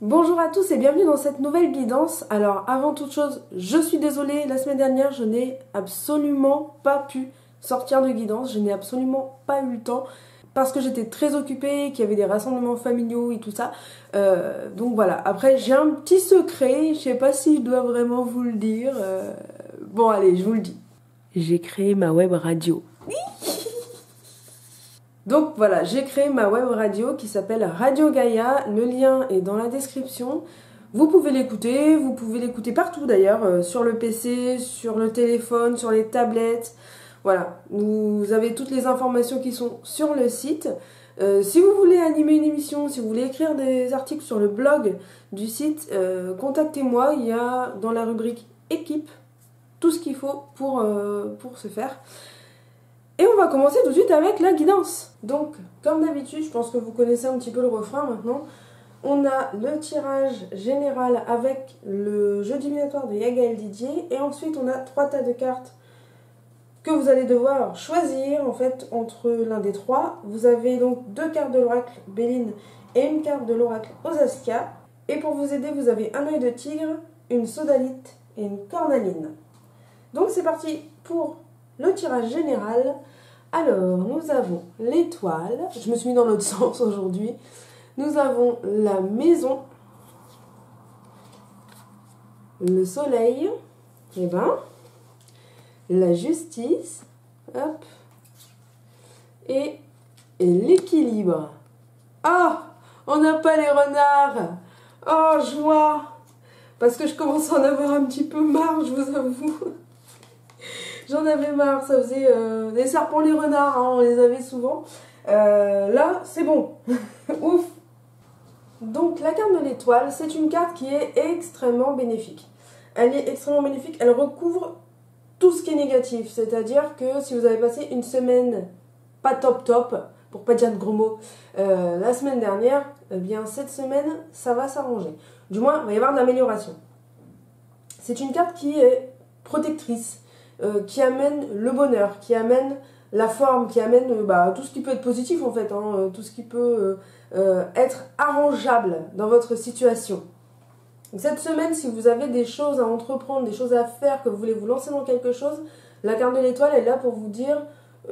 Bonjour à tous et bienvenue dans cette nouvelle guidance. Alors avant toute chose, je suis désolée, la semaine dernière je n'ai absolument pas pu sortir de guidance, je n'ai absolument pas eu le temps parce que j'étais très occupée, qu'il y avait des rassemblements familiaux et tout ça. Donc voilà, après j'ai un petit secret, je sais pas si je dois vraiment vous le dire. Bon allez, je vous le dis. J'ai créé ma web radio. Donc voilà, j'ai créé ma web radio qui s'appelle Radio Gaïa. Le lien est dans la description. Vous pouvez l'écouter partout d'ailleurs, sur le PC, sur le téléphone, sur les tablettes. Voilà, vous avez toutes les informations qui sont sur le site. Si vous voulez animer une émission, si vous voulez écrire des articles sur le blog du site, contactez-moi. Il y a dans la rubrique équipe tout ce qu'il faut pour ce faire. Et on va commencer tout de suite avec la guidance. Donc, comme d'habitude, je pense que vous connaissez un petit peu le refrain maintenant. On a le tirage général avec le jeu divinatoire de Yagaël Didier. Et ensuite, on a 3 tas de cartes que vous allez devoir choisir en fait entre l'un des trois. Vous avez donc 2 cartes de l'oracle Béline et une carte de l'oracle Osaskia. Et pour vous aider, vous avez un œil de tigre, une sodalite et une cornaline. Donc c'est parti pour le tirage général. Alors, nous avons l'étoile. Je me suis mis dans l'autre sens aujourd'hui. Nous avons la maison, le soleil, et la justice, hop, et l'équilibre. Ah, on n'a pas les renards. Oh, joie. Parce que je commence à en avoir un petit peu marre, je vous avoue. J'en avais marre, ça faisait les serpents, les renards, hein, on les avait souvent. Là, c'est bon. Ouf. Donc, la carte de l'étoile, c'est une carte qui est extrêmement bénéfique. Elle est extrêmement bénéfique, elle recouvre tout ce qui est négatif. C'est-à-dire que si vous avez passé une semaine pas top top, pour pas dire de gros mots, la semaine dernière, eh bien cette semaine, ça va s'arranger. Du moins, il va y avoir de l'amélioration. C'est une carte qui est protectrice. Qui amène le bonheur, qui amène la forme, qui amène tout ce qui peut être positif en fait, hein, tout ce qui peut être arrangeable dans votre situation. Donc, cette semaine, si vous avez des choses à entreprendre, des choses à faire, que vous voulez vous lancer dans quelque chose, la carte de l'étoile est là pour vous dire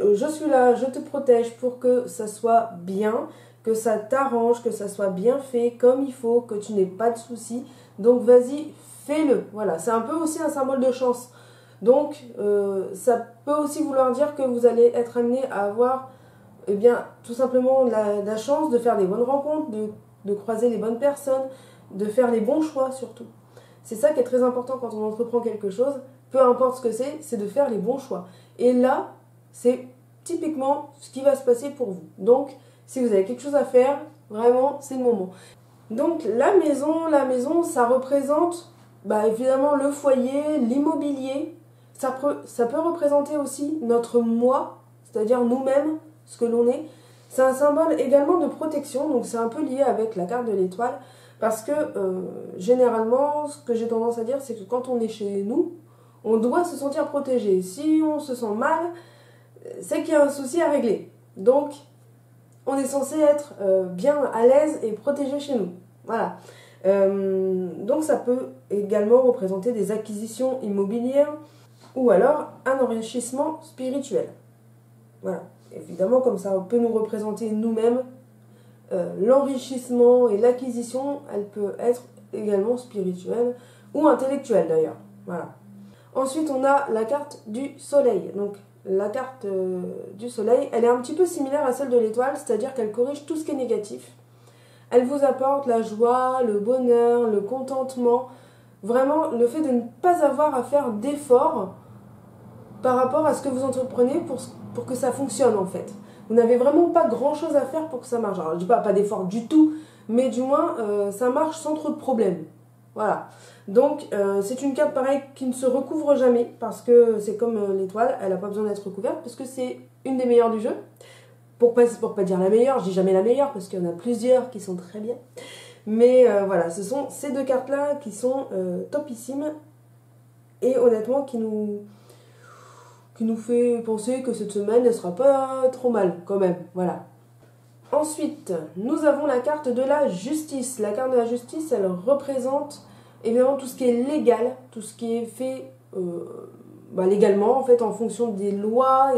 je suis là, je te protège pour que ça soit bien, que ça t'arrange, que ça soit bien fait, comme il faut, que tu n'aies pas de soucis. Donc vas-y, fais-le. Voilà, c'est un peu aussi un symbole de chance. Donc, ça peut aussi vouloir dire que vous allez être amené à avoir, eh bien, tout simplement la chance de faire des bonnes rencontres, de croiser les bonnes personnes, de faire les bons choix surtout. C'est ça qui est très important quand on entreprend quelque chose, peu importe ce que c'est de faire les bons choix. Et là, c'est typiquement ce qui va se passer pour vous. Donc, si vous avez quelque chose à faire, vraiment, c'est le moment. Donc, la maison, ça représente évidemment le foyer, l'immobilier. Ça peut représenter aussi notre moi, c'est-à-dire nous-mêmes, ce que l'on est. C'est un symbole également de protection, donc c'est un peu lié avec la carte de l'étoile, parce que généralement, ce que j'ai tendance à dire, c'est que quand on est chez nous, on doit se sentir protégé. Si on se sent mal, c'est qu'il y a un souci à régler. Donc, on est censé être bien à l'aise et protégé chez nous. Voilà. Donc ça peut également représenter des acquisitions immobilières, ou alors un enrichissement spirituel. Voilà. Évidemment, comme ça peut nous représenter nous-mêmes, l'enrichissement et l'acquisition, elle peut être également spirituelle ou intellectuelle d'ailleurs. Voilà. Ensuite, on a la carte du soleil. Donc, la carte du soleil, elle est un petit peu similaire à celle de l'étoile, c'est-à-dire qu'elle corrige tout ce qui est négatif. Elle vous apporte la joie, le bonheur, le contentement. Vraiment, le fait de ne pas avoir à faire d'efforts par rapport à ce que vous entreprenez pour que ça fonctionne en fait. Vous n'avez vraiment pas grand chose à faire pour que ça marche. Alors je dis pas d'effort du tout, mais du moins ça marche sans trop de problèmes. Voilà. Donc c'est une carte pareille qui ne se recouvre jamais parce que c'est comme l'étoile, elle n'a pas besoin d'être recouverte parce que c'est une des meilleures du jeu. Pour pas dire la meilleure, je dis jamais la meilleure parce qu'il y en a plusieurs qui sont très bien. Mais voilà, ce sont ces 2 cartes-là qui sont topissimes et honnêtement qui nous fait penser que cette semaine, elle sera pas trop mal, quand même, voilà. Ensuite, nous avons la carte de la justice. La carte de la justice, elle représente évidemment tout ce qui est légal, tout ce qui est fait légalement, en fait, en fonction des lois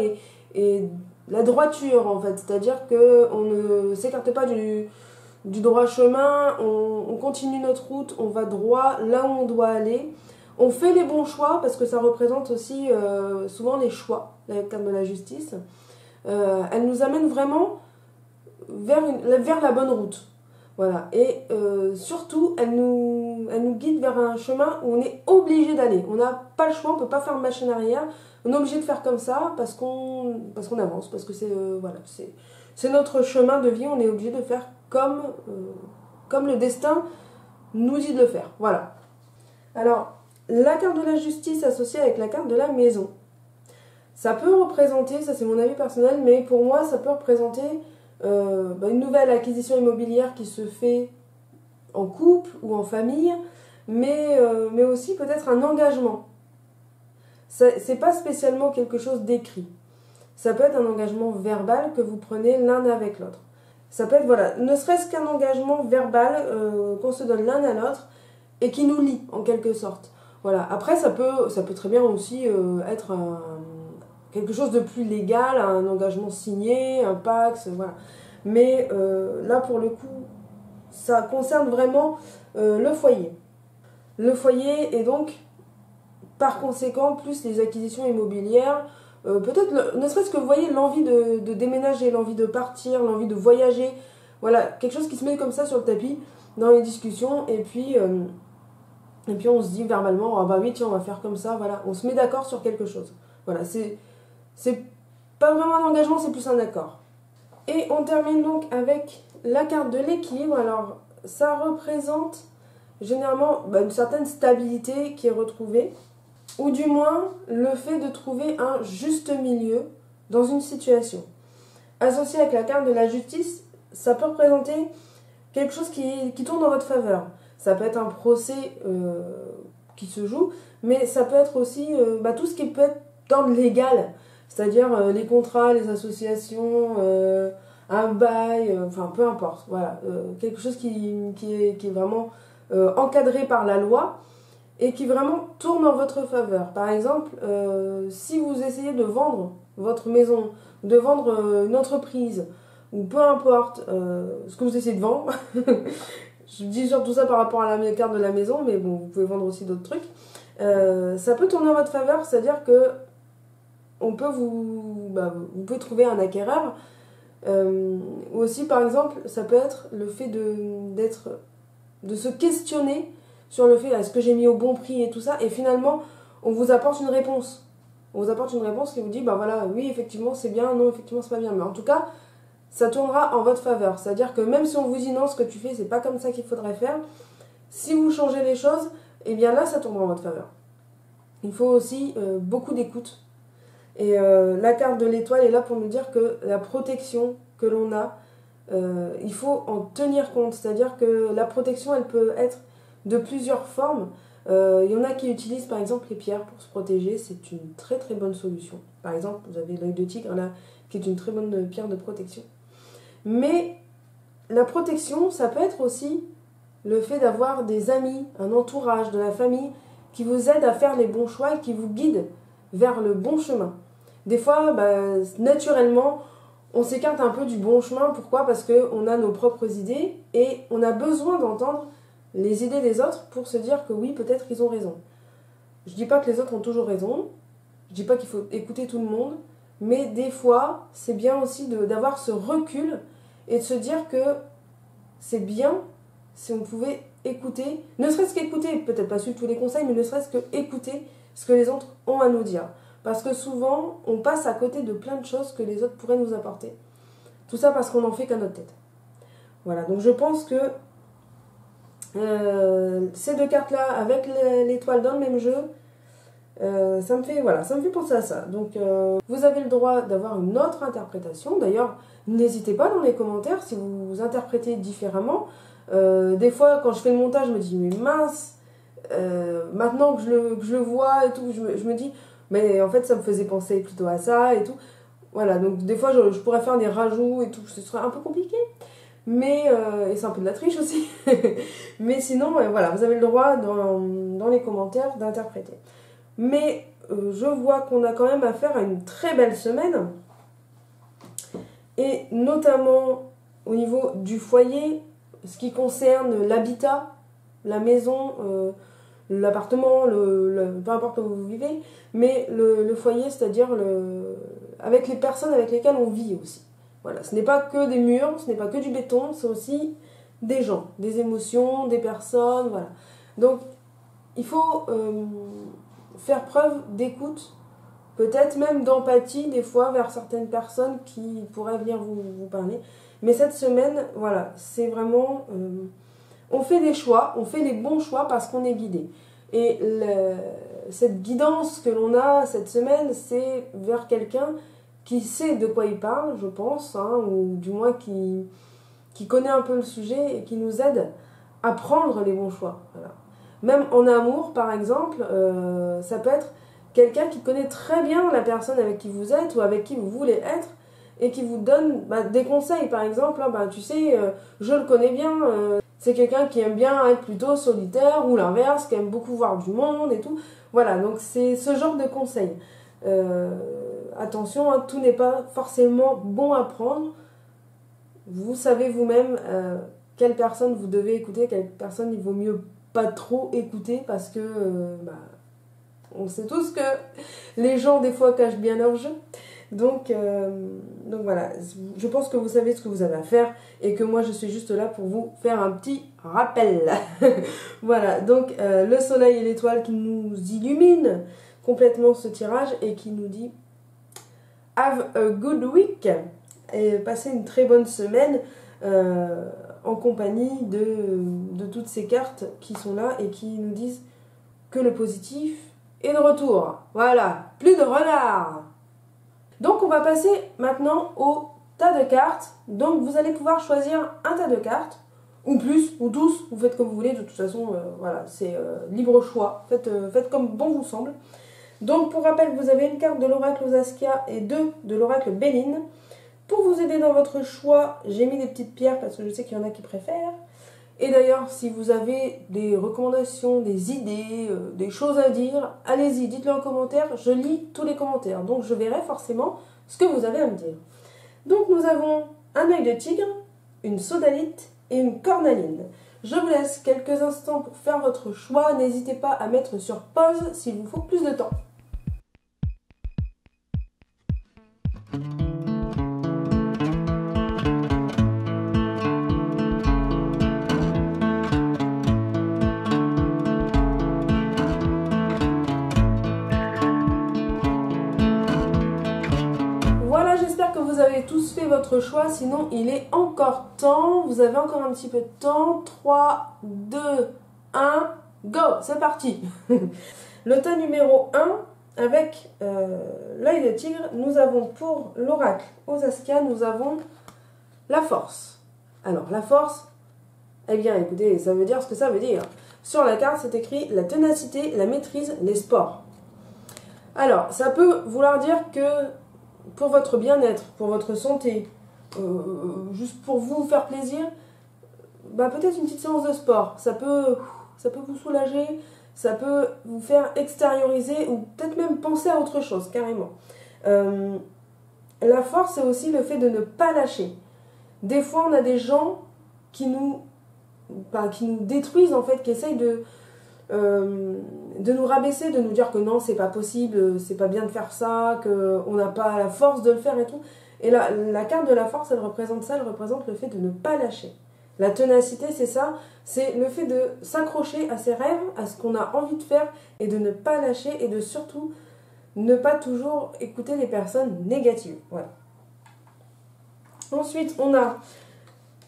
et la droiture, en fait. C'est-à-dire qu'on ne s'écarte pas du droit chemin, on continue notre route, on va droit là où on doit aller. On fait les bons choix, parce que ça représente aussi souvent les choix, la carte de la justice. Elle nous amène vraiment vers la bonne route. Voilà. Et surtout, elle nous guide vers un chemin où on est obligé d'aller. On n'a pas le choix, on ne peut pas faire machine arrière. On est obligé de faire comme ça parce qu'on avance, parce que c'est notre chemin de vie. On est obligé de faire comme le destin nous dit de le faire. Voilà. Alors, la carte de la justice associée avec la carte de la maison. Ça peut représenter, ça c'est mon avis personnel, mais pour moi ça peut représenter une nouvelle acquisition immobilière qui se fait en couple ou en famille, mais aussi peut-être un engagement. C'est pas spécialement quelque chose d'écrit. Ça peut être un engagement verbal que vous prenez l'un avec l'autre. Ça peut être, voilà, ne serait-ce qu'un engagement verbal qu'on se donne l'un à l'autre et qui nous lie en quelque sorte. Voilà. Après, ça peut très bien aussi être quelque chose de plus légal, un engagement signé, un pacte, voilà. Mais là, pour le coup, ça concerne vraiment le foyer. Le foyer et donc, par conséquent, plus les acquisitions immobilières, peut-être, ne serait-ce que vous voyez l'envie de déménager, l'envie de partir, l'envie de voyager, voilà, quelque chose qui se met comme ça sur le tapis dans les discussions, et puis on se dit verbalement, ah bah oui, tiens, on va faire comme ça, voilà, on se met d'accord sur quelque chose. Voilà, c'est pas vraiment un engagement, c'est plus un accord. Et on termine donc avec la carte de l'équilibre. Alors, ça représente généralement une certaine stabilité qui est retrouvée, ou du moins le fait de trouver un juste milieu dans une situation. Associé avec la carte de la justice, ça peut représenter quelque chose qui tourne en votre faveur. Ça peut être un procès qui se joue, mais ça peut être aussi tout ce qui peut être d'ordre légal, c'est-à-dire les contrats, les associations, un bail, enfin peu importe, voilà, quelque chose qui est vraiment encadré par la loi et qui vraiment tourne en votre faveur. Par exemple, si vous essayez de vendre votre maison, de vendre une entreprise, ou peu importe ce que vous essayez de vendre, je dis surtout ça par rapport à la carte de la maison, mais bon, vous pouvez vendre aussi d'autres trucs, ça peut tourner en votre faveur, c'est-à-dire que vous pouvez trouver un acquéreur, ou aussi par exemple, ça peut être le fait de se questionner sur le fait, est-ce que j'ai mis au bon prix et tout ça, et finalement, on vous apporte une réponse. On vous apporte une réponse qui vous dit, oui, effectivement, c'est bien, non, effectivement, c'est pas bien. Mais en tout cas, ça tournera en votre faveur. C'est-à-dire que même si on vous dit, non, ce que tu fais, c'est pas comme ça qu'il faudrait faire, si vous changez les choses, eh bien là, ça tournera en votre faveur. Il faut aussi beaucoup d'écoute. Et la carte de l'étoile est là pour nous dire que la protection que l'on a, il faut en tenir compte. C'est-à-dire que la protection, elle peut être de plusieurs formes. Il y en a qui utilisent par exemple les pierres pour se protéger, c'est une très très bonne solution. Par exemple, vous avez l'œil de tigre là, qui est une très bonne pierre de protection. Mais la protection, ça peut être aussi le fait d'avoir des amis, un entourage, de la famille qui vous aide à faire les bons choix et qui vous guide vers le bon chemin. Des fois, naturellement, on s'écarte un peu du bon chemin. Pourquoi ? Parce qu'on a nos propres idées et on a besoin d'entendre les idées des autres pour se dire que oui, peut-être qu'ils ont raison. Je dis pas que les autres ont toujours raison, je dis pas qu'il faut écouter tout le monde, mais des fois, c'est bien aussi d'avoir ce recul et de se dire que c'est bien si on pouvait écouter, ne serait-ce qu'écouter, peut-être pas suivre tous les conseils, mais ne serait-ce qu'écouter ce que les autres ont à nous dire. Parce que souvent, on passe à côté de plein de choses que les autres pourraient nous apporter. Tout ça parce qu'on n'en fait qu'à notre tête. Voilà, donc je pense que ces deux cartes-là, avec l'étoile dans le même jeu, ça me fait penser à ça. Donc, vous avez le droit d'avoir une autre interprétation. D'ailleurs, n'hésitez pas dans les commentaires si vous interprétez différemment. Des fois, quand je fais le montage, je me dis, mais mince, maintenant que je le vois et tout, je me dis, mais en fait, ça me faisait penser plutôt à ça et tout. Voilà, donc des fois je pourrais faire des rajouts et tout, ce serait un peu compliqué. Mais, et c'est un peu de la triche aussi. Mais sinon, voilà, vous avez le droit dans les commentaires d'interpréter. Mais je vois qu'on a quand même affaire à une très belle semaine. Et notamment au niveau du foyer, ce qui concerne l'habitat, la maison, l'appartement, peu importe où vous vivez, mais le foyer, c'est-à-dire avec les personnes avec lesquelles on vit aussi. Voilà, ce n'est pas que des murs, ce n'est pas que du béton, c'est aussi des gens, des émotions, des personnes, voilà. Donc, il faut faire preuve d'écoute, peut-être même d'empathie des fois vers certaines personnes qui pourraient venir vous parler. Mais cette semaine, voilà, c'est vraiment... on fait des choix, on fait les bons choix parce qu'on est guidé. Et cette guidance que l'on a cette semaine, c'est vers quelqu'un qui sait de quoi il parle, je pense, hein, ou du moins qui connaît un peu le sujet et qui nous aide à prendre les bons choix. Voilà. Même en amour, par exemple, ça peut être quelqu'un qui connaît très bien la personne avec qui vous êtes ou avec qui vous voulez être et qui vous donne des conseils. Par exemple, hein, tu sais, je le connais bien, c'est quelqu'un qui aime bien être plutôt solitaire ou l'inverse, qui aime beaucoup voir du monde et tout. Voilà, donc c'est ce genre de conseils. Attention, hein, tout n'est pas forcément bon à prendre. Vous savez vous-même quelle personne vous devez écouter, quelle personne il vaut mieux pas trop écouter parce que on sait tous que les gens des fois cachent bien leur jeu. Donc voilà, je pense que vous savez ce que vous avez à faire et que moi je suis juste là pour vous faire un petit rappel. Voilà, donc le soleil et l'étoile qui nous illumine complètement ce tirage et qui nous dit have a good week et passez une très bonne semaine en compagnie de toutes ces cartes qui sont là et qui nous disent que le positif est de retour. Voilà, plus de renard. Donc on va passer maintenant au tas de cartes. Donc vous allez pouvoir choisir un tas de cartes, ou plus, ou tous, vous faites comme vous voulez, de toute façon, voilà, c'est libre choix, faites comme bon vous semble. Donc pour rappel, vous avez une carte de l'oracle Osaskia et deux de l'oracle Béline. Pour vous aider dans votre choix, j'ai mis des petites pierres parce que je sais qu'il y en a qui préfèrent. Et d'ailleurs, si vous avez des recommandations, des idées, des choses à dire, allez-y, dites-le en commentaire, je lis tous les commentaires. Donc je verrai forcément ce que vous avez à me dire. Donc nous avons un œil de tigre, une sodalite et une cornaline. Je vous laisse quelques instants pour faire votre choix. N'hésitez pas à mettre sur pause s'il vous faut plus de temps. Voilà, j'espère que vous avez tous fait votre choix, sinon il est encore temps, vous avez encore un petit peu de temps. 3, 2, 1, go, c'est parti. Le tas numéro 1, avec l'œil de tigre, nous avons pour l'oracle Osaskia, nous avons la force. Alors la force, eh bien écoutez, ça veut dire ce que ça veut dire. Sur la carte, c'est écrit la ténacité, la maîtrise, les sports. Alors, ça peut vouloir dire que pour votre bien-être, pour votre santé, juste pour vous faire plaisir, peut-être une petite séance de sport, ça peut vous soulager, ça peut vous faire extérioriser ou peut-être même penser à autre chose, carrément. La force, c'est aussi le fait de ne pas lâcher. Des fois, on a des gens qui nous détruisent, en fait, qui essayent de nous rabaisser, de nous dire que non, c'est pas possible, c'est pas bien de faire ça, qu'on n'a pas la force de le faire et tout. Et la carte de la force, elle représente ça, elle représente le fait de ne pas lâcher. La ténacité, c'est ça, c'est le fait de s'accrocher à ses rêves, à ce qu'on a envie de faire, et de ne pas lâcher, et de surtout ne pas toujours écouter les personnes négatives. Voilà. Ensuite, on a,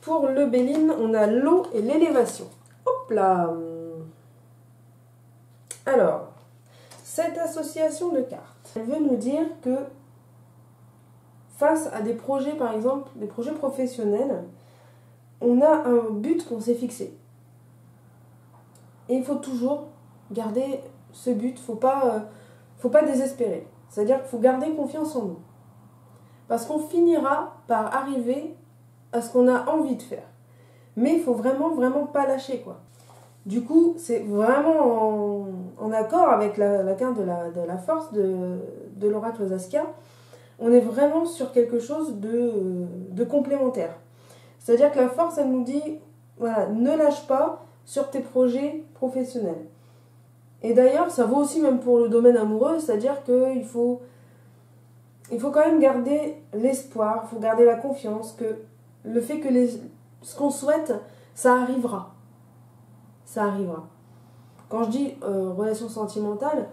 pour le Béline, on a l'eau et l'élévation. Hop là! Alors, cette association de cartes, elle veut nous dire que face à des projets, par exemple, des projets professionnels, on a un but qu'on s'est fixé. Et il faut toujours garder ce but, faut pas désespérer. C'est-à-dire qu'il faut garder confiance en nous. parce qu'on finira par arriver à ce qu'on a envie de faire. Mais il faut vraiment, vraiment pas lâcher, quoi. Du coup, c'est vraiment en accord avec la carte de la force de l'oracle Saskia. On est vraiment sur quelque chose de complémentaire. C'est-à-dire que la force, elle nous dit, voilà, ne lâche pas sur tes projets professionnels. Et d'ailleurs, ça vaut aussi même pour le domaine amoureux, c'est-à-dire qu'il faut quand même garder l'espoir, il faut garder la confiance que le fait que ce qu'on souhaite, ça arrivera. Ça arrivera. Quand je dis relation sentimentale,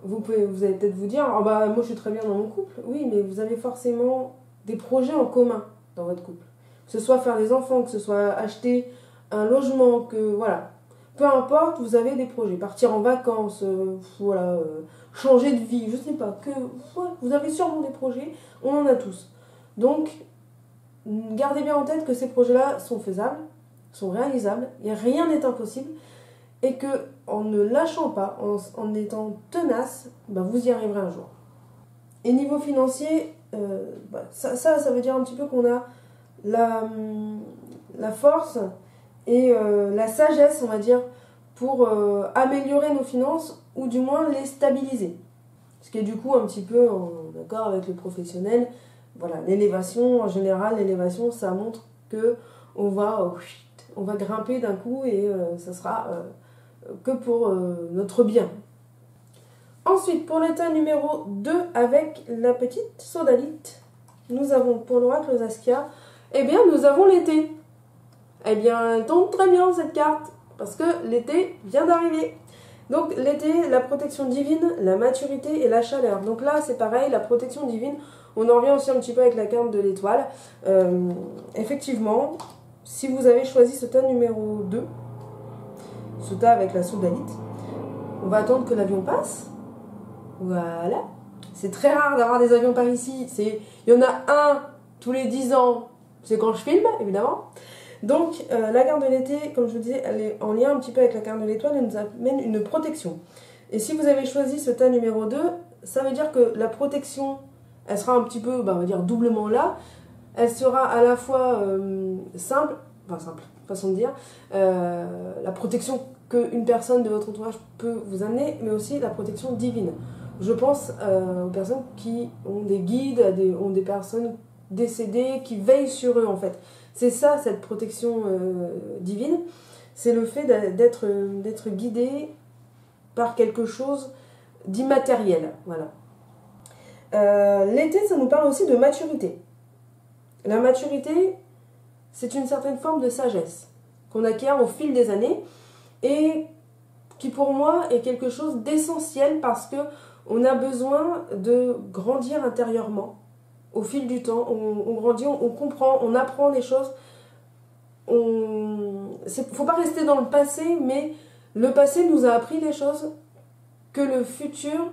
vous allez peut-être vous dire, oh bah moi je suis très bien dans mon couple. Oui, mais vous avez forcément des projets en commun dans votre couple. Que ce soit faire des enfants, que ce soit acheter un logement, que voilà. Peu importe, vous avez des projets. Partir en vacances, changer de vie, je sais pas. Vous avez sûrement des projets, on en a tous. Donc, gardez bien en tête que ces projets-là sont faisables, sont réalisables, rien n'est impossible. Et que en ne lâchant pas, en étant tenace, vous y arriverez un jour. Et niveau financier, ça veut dire un petit peu qu'on a la force et la sagesse, on va dire, pour améliorer nos finances ou du moins les stabiliser. Ce qui est du coup un petit peu en accord avec le professionnel. Voilà, l'élévation, en général, l'élévation, ça montre que on va grimper d'un coup et ça sera que pour notre bien. Ensuite, pour l'état numéro 2, avec la petite sodalite, nous avons pour l'oracle Saskia, nous avons l'été. Elle tombe très bien cette carte, parce que l'été vient d'arriver. Donc l'été, la protection divine, la maturité et la chaleur. Donc là, c'est pareil, la protection divine, on en revient aussi un petit peu avec la carte de l'étoile. Effectivement, si vous avez choisi ce tas numéro 2, ce tas avec la sodalite, on va attendre que l'avion passe. Voilà. C'est très rare d'avoir des avions par ici. Il y en a un tous les 10 ans. C'est quand je filme, évidemment. Donc, la carte de l'été, comme je vous disais, elle est en lien un petit peu avec la carte de l'étoile. Elle nous amène une protection. Et si vous avez choisi ce tas numéro 2, ça veut dire que la protection, elle sera un petit peu, on va dire, doublement là. Elle sera à la fois simple, façon de dire, la protection qu'une personne de votre entourage peut vous amener, mais aussi la protection divine. Je pense aux personnes qui ont des guides, ont des personnes décédées, qui veillent sur eux en fait. C'est ça, cette protection divine, c'est le fait d'être guidé par quelque chose d'immatériel. Voilà. L'été, ça nous parle aussi de maturité. La maturité, c'est une certaine forme de sagesse qu'on acquiert au fil des années et qui pour moi est quelque chose d'essentiel parce que on a besoin de grandir intérieurement au fil du temps. On grandit, on comprend, on apprend des choses. Faut pas rester dans le passé, mais le passé nous a appris des choses que le futur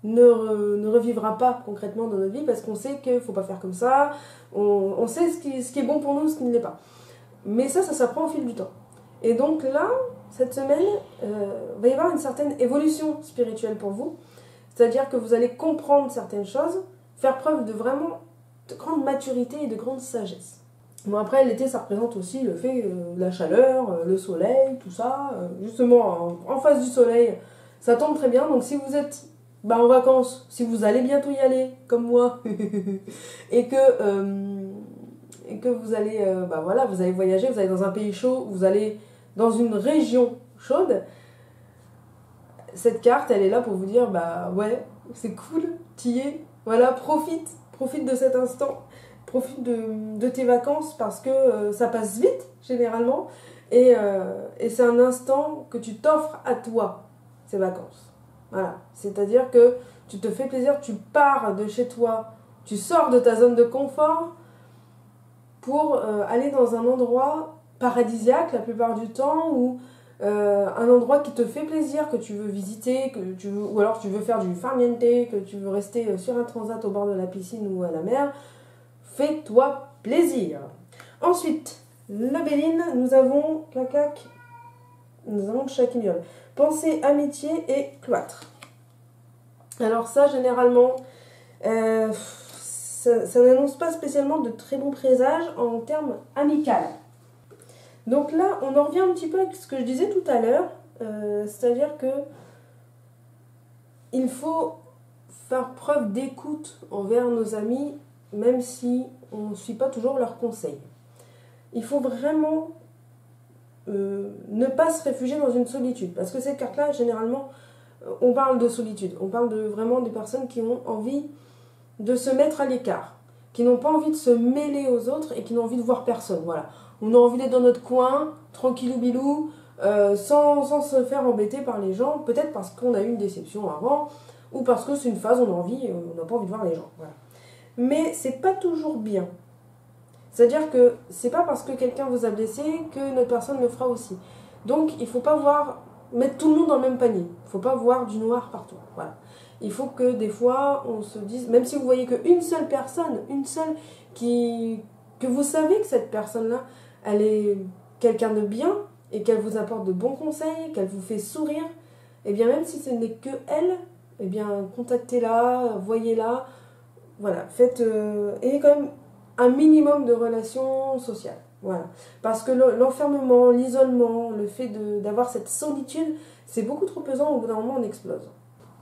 ne revivra pas concrètement dans notre vie parce qu'on sait qu'il ne faut pas faire comme ça, on sait ce qui est bon pour nous, ce qui ne l'est pas. Mais ça s'apprend au fil du temps. Et donc là, cette semaine, va y avoir une certaine évolution spirituelle pour vous. C'est-à-dire que vous allez comprendre certaines choses, faire preuve de vraiment de grande maturité et de grande sagesse. Bon, après, l'été, ça représente aussi le fait la chaleur, le soleil, tout ça. Justement, en face du soleil, ça tombe très bien. Donc si vous êtes en vacances, si vous allez bientôt y aller, comme moi, et que vous allez, vous allez voyager, vous allez dans un pays chaud, vous allez dans une région chaude, cette carte, elle est là pour vous dire, ouais, c'est cool, t'y es, voilà, profite de cet instant, profite de tes vacances parce que ça passe vite, généralement, et c'est un instant que tu t'offres à toi, ces vacances. Voilà, c'est-à-dire que tu te fais plaisir, tu pars de chez toi, tu sors de ta zone de confort pour aller dans un endroit paradisiaque la plupart du temps ou un endroit qui te fait plaisir, que tu veux visiter, ou alors tu veux faire du farniente, que tu veux rester sur un transat au bord de la piscine ou à la mer. Fais-toi plaisir. Ensuite, la Béline, nous avons le Chaquignol. Pensée, amitié et cloître. Alors ça, généralement, ça n'annonce pas spécialement de très bons présages en termes amical. Donc là, on en revient un petit peu à ce que je disais tout à l'heure, c'est-à-dire que il faut faire preuve d'écoute envers nos amis, même si on ne suit pas toujours leurs conseils. Il faut vraiment ne pas se réfugier dans une solitude, parce que ces cartes-là, généralement, on parle de solitude, on parle vraiment des personnes qui ont envie de se mettre à l'écart, qui n'ont pas envie de se mêler aux autres et qui n'ont envie de voir personne. Voilà. On a envie d'être dans notre coin, tranquillou bilou, sans se faire embêter par les gens, peut-être parce qu'on a eu une déception avant, ou parce que c'est une phase, on n'a pas envie de voir les gens. Voilà. Mais c'est pas toujours bien. C'est-à-dire que c'est pas parce que quelqu'un vous a blessé que notre personne le fera aussi. Donc il faut pas mettre tout le monde dans le même panier. Il faut pas voir du noir partout. Voilà. Il faut que des fois on se dise, même si vous voyez qu'une seule personne, que vous savez que cette personne-là, elle est quelqu'un de bien et qu'elle vous apporte de bons conseils, qu'elle vous fait sourire, et bien même si ce n'est que elle, et bien contactez-la, voyez-la, voilà, faites et quand même un minimum de relations sociales. Voilà. Parce que l'enfermement, l'isolement, le fait d'avoir cette solitude, c'est beaucoup trop pesant, au bout d'un moment on explose.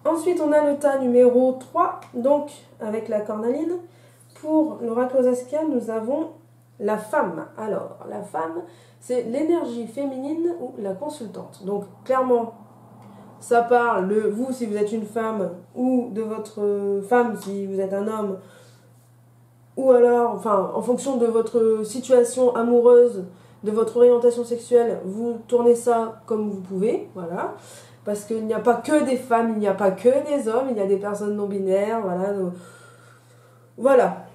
Ensuite, on a le tas numéro 3, donc avec la cornaline. Pour l'oracle aux Askia, nous avons la femme. Alors, la femme, c'est l'énergie féminine ou la consultante. Donc, clairement, ça parle de vous si vous êtes une femme, ou de votre femme si vous êtes un homme, ou alors, enfin, en fonction de votre situation amoureuse, de votre orientation sexuelle, vous tournez ça comme vous pouvez, voilà. Parce qu'il n'y a pas que des femmes, il n'y a pas que des hommes, il y a des personnes non-binaires, voilà. Donc, voilà.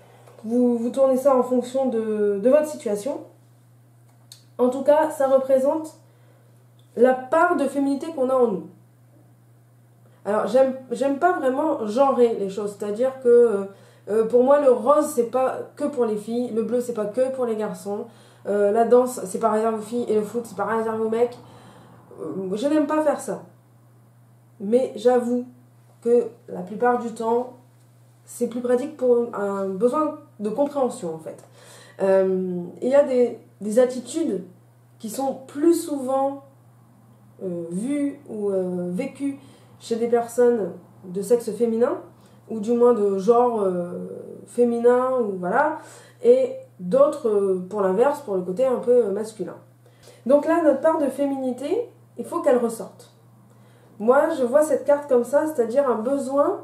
Vous tournez ça en fonction de votre situation. En tout cas, ça représente la part de féminité qu'on a en nous. Alors, j'aime pas vraiment genrer les choses, c'est-à-dire que pour moi, le rose, c'est pas que pour les filles, le bleu, c'est pas que pour les garçons, la danse, c'est pas réservé aux filles, et le foot, c'est pas réservé aux mecs. Je n'aime pas faire ça. Mais j'avoue que la plupart du temps, c'est plus pratique pour un besoin de compréhension, en fait. Il y a des attitudes qui sont plus souvent vues ou vécues chez des personnes de sexe féminin, ou du moins de genre féminin, ou voilà, et d'autres pour l'inverse, pour le côté un peu masculin. Donc là, notre part de féminité, il faut qu'elle ressorte. Moi, je vois cette carte comme ça, c'est-à-dire un besoin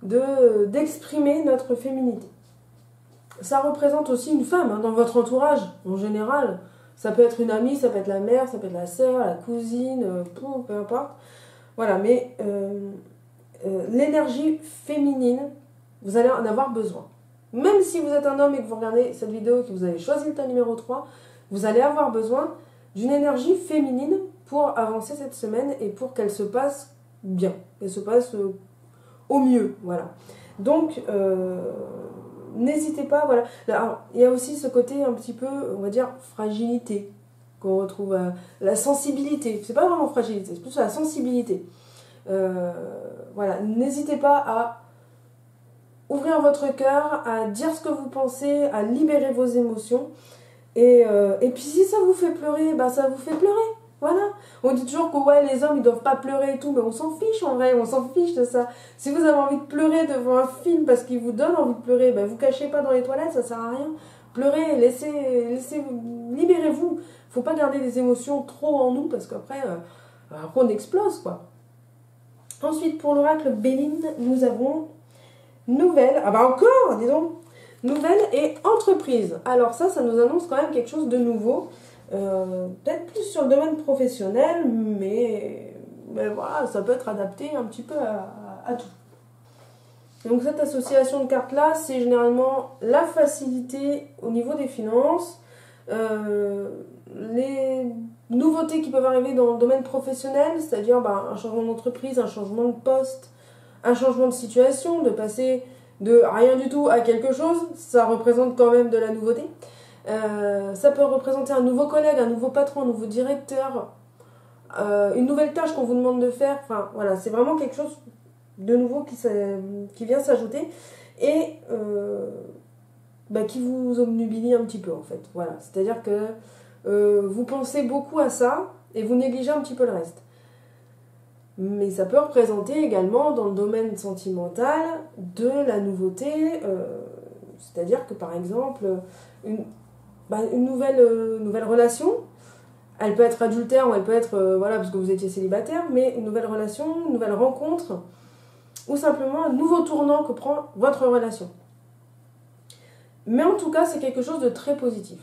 d'exprimer notre féminité. Ça représente aussi une femme hein, dans votre entourage, en général. Ça peut être une amie, ça peut être la mère, ça peut être la sœur, la cousine, peu importe. Voilà, mais l'énergie féminine, vous allez en avoir besoin. Même si vous êtes un homme et que vous regardez cette vidéo et que vous avez choisi le tas numéro 3, vous allez avoir besoin d'une énergie féminine pour avancer cette semaine et pour qu'elle se passe bien, qu'elle se passe au mieux, voilà. Donc, n'hésitez pas, voilà. Alors, il y a aussi ce côté un petit peu, on va dire, fragilité, qu'on retrouve, la sensibilité. C'est pas vraiment fragilité, c'est plus la sensibilité. Voilà, n'hésitez pas à ouvrir votre cœur, à dire ce que vous pensez, à libérer vos émotions. Et puis si ça vous fait pleurer, bah ça vous fait pleurer. Voilà. On dit toujours que ouais, les hommes ils doivent pas pleurer et tout, mais on s'en fiche en vrai, on s'en fiche de ça. Si vous avez envie de pleurer devant un film parce qu'il vous donne envie de pleurer, bah vous cachez pas dans les toilettes, ça sert à rien. Pleurez, libérez-vous. Faut pas garder des émotions trop en nous parce qu'après on explose quoi. Ensuite pour l'oracle Béline, nous avons nouvelle, ah bah encore, disons, nouvelle et entreprise. Alors ça nous annonce quand même quelque chose de nouveau. Peut-être plus sur le domaine professionnel, mais voilà, ça peut être adapté un petit peu à tout. Donc cette association de cartes là, c'est généralement la facilité au niveau des finances, les nouveautés qui peuvent arriver dans le domaine professionnel, c'est-à-dire un changement d'entreprise, un changement de poste, un changement de situation, de passer de rien du tout à quelque chose, ça représente quand même de la nouveauté. Ça peut représenter un nouveau collègue, un nouveau patron, un nouveau directeur, une nouvelle tâche qu'on vous demande de faire. Enfin, voilà, c'est vraiment quelque chose de nouveau qui vient s'ajouter. et qui vous obnubilise un petit peu en fait. Voilà, c'est-à-dire que vous pensez beaucoup à ça et vous négligez un petit peu le reste. Mais ça peut représenter également dans le domaine sentimental de la nouveauté, c'est-à-dire que par exemple une nouvelle relation, elle peut être adultère ou elle peut être parce que vous étiez célibataire, mais une nouvelle relation, une nouvelle rencontre ou simplement un nouveau tournant que prend votre relation. Mais en tout cas, c'est quelque chose de très positif.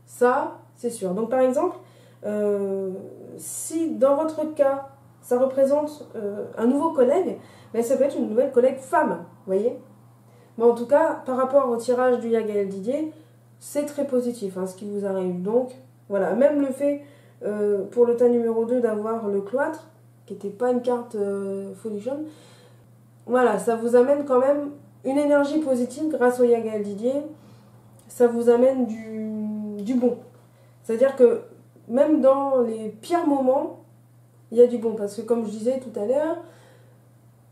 Ça, c'est sûr. Donc par exemple, si dans votre cas, ça représente un nouveau collègue, mais ça peut être une nouvelle collègue femme, vous voyez. Mais en tout cas, par rapport au tirage du Yagael Didier, c'est très positif ce qui vous arrive. Donc voilà, même le fait pour le tas numéro 2 d'avoir le cloître, qui n'était pas une carte folichonne, voilà, ça vous amène quand même une énergie positive grâce au Yagael Didier. Ça vous amène du bon. C'est-à-dire que même dans les pires moments, il y a du bon. Parce que comme je disais tout à l'heure,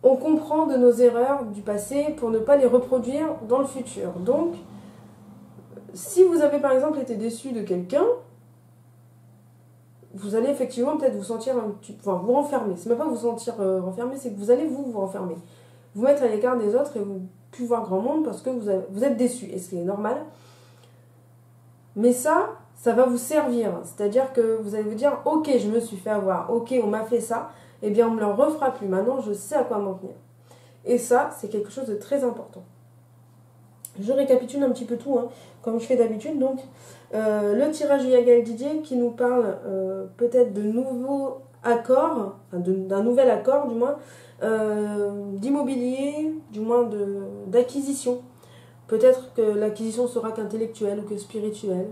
on comprend de nos erreurs du passé pour ne pas les reproduire dans le futur. Donc, si vous avez par exemple été déçu de quelqu'un, vous allez effectivement peut-être vous sentir vous renfermer. C'est même pas vous sentir renfermé, c'est que vous allez vous renfermer. Vous mettre à l'écart des autres et vous plus voir grand monde parce que vous êtes déçu. Et ce qui est normal. Mais ça va vous servir. C'est-à-dire que vous allez vous dire, ok, je me suis fait avoir, ok, on m'a fait ça, eh bien on ne me le refera plus. Maintenant, je sais à quoi m'en tenir. Et ça, c'est quelque chose de très important. Je récapitule un petit peu tout, comme je fais d'habitude. Donc, le tirage du Yagael Didier qui nous parle peut-être de nouveaux accords, d'un nouvel accord du moins, d'immobilier, du moins d'acquisition. Peut-être que l'acquisition sera qu'intellectuelle ou que spirituelle.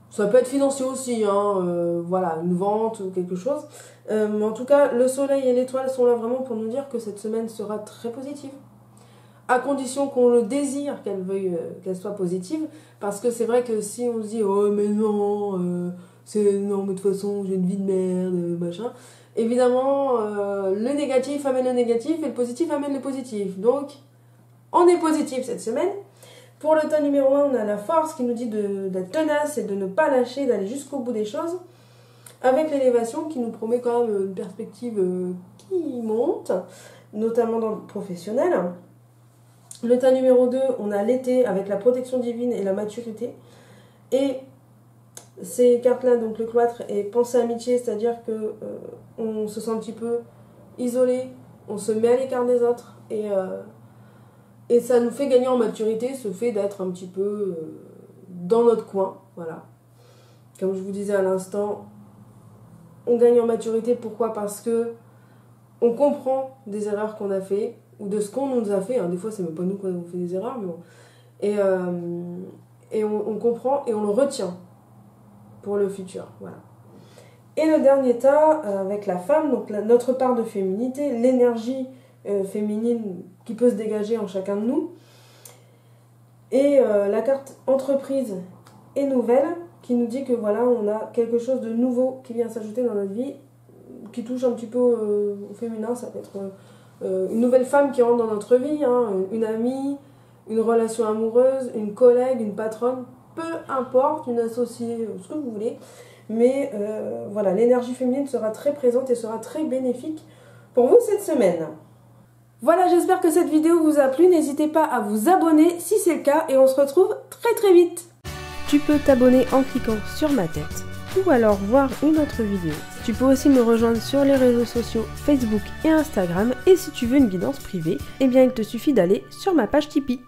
Ça peut être financier aussi, une vente ou quelque chose. Mais en tout cas, le soleil et l'étoile sont là vraiment pour nous dire que cette semaine sera très positive. À condition qu'on le désire, qu'elle soit positive. Parce que c'est vrai que si on se dit « Oh mais non, non mais de toute façon j'ai une vie de merde, machin », évidemment, le négatif amène le négatif et le positif amène le positif. Donc, on est positif cette semaine. Pour le tas numéro 1, on a la force qui nous dit d'être tenace et de ne pas lâcher, d'aller jusqu'au bout des choses. Avec l'élévation qui nous promet quand même une perspective qui monte, notamment dans le professionnel. Le tas numéro 2, on a l'été avec la protection divine et la maturité. Et ces cartes-là, donc le cloître et pensée amitié, c'est-à-dire que on se sent un petit peu isolé, on se met à l'écart des autres et ça nous fait gagner en maturité, ce fait d'être un petit peu dans notre coin, voilà. Comme je vous disais à l'instant, on gagne en maturité, pourquoi? Parce que on comprend des erreurs qu'on a fait, ou de ce qu'on nous a fait, des fois c'est même pas nous qui avons fait des erreurs, mais bon. Et on comprend et on le retient pour le futur, voilà. Et le dernier tas, avec la femme, donc notre part de féminité, l'énergie féminine qui peut se dégager en chacun de nous. Et la carte entreprise et nouvelle qui nous dit que voilà, on a quelque chose de nouveau qui vient s'ajouter dans notre vie, qui touche un petit peu au féminin. Ça peut être une nouvelle femme qui rentre dans notre vie, une amie, une relation amoureuse, une collègue, une patronne, peu importe, une associée, ce que vous voulez. Mais voilà, l'énergie féminine sera très présente et sera très bénéfique pour vous cette semaine. Voilà, j'espère que cette vidéo vous a plu. N'hésitez pas à vous abonner si c'est le cas et on se retrouve très très vite. Tu peux t'abonner en cliquant sur ma tête ou alors voir une autre vidéo. Tu peux aussi me rejoindre sur les réseaux sociaux Facebook et Instagram et si tu veux une guidance privée, eh bien il te suffit d'aller sur ma page Tipeee.